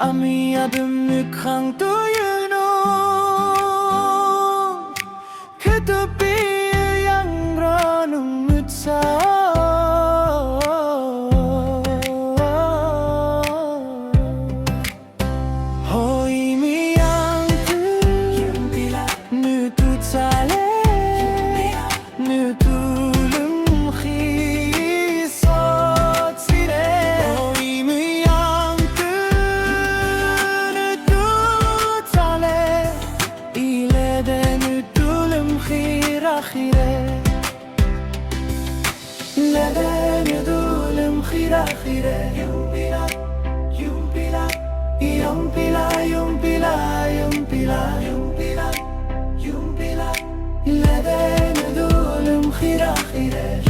Ami adım nükhan tuyunu Ketepi yang ranum mutsa Hoi mi yang tu Nutu tale Nutu لدن يدول خيرا خيرا يوم بلا يوم بلا يوم بلا يوم بلا يوم بلا يوم بلا يوم بلا لدن يدول خيرا خيرا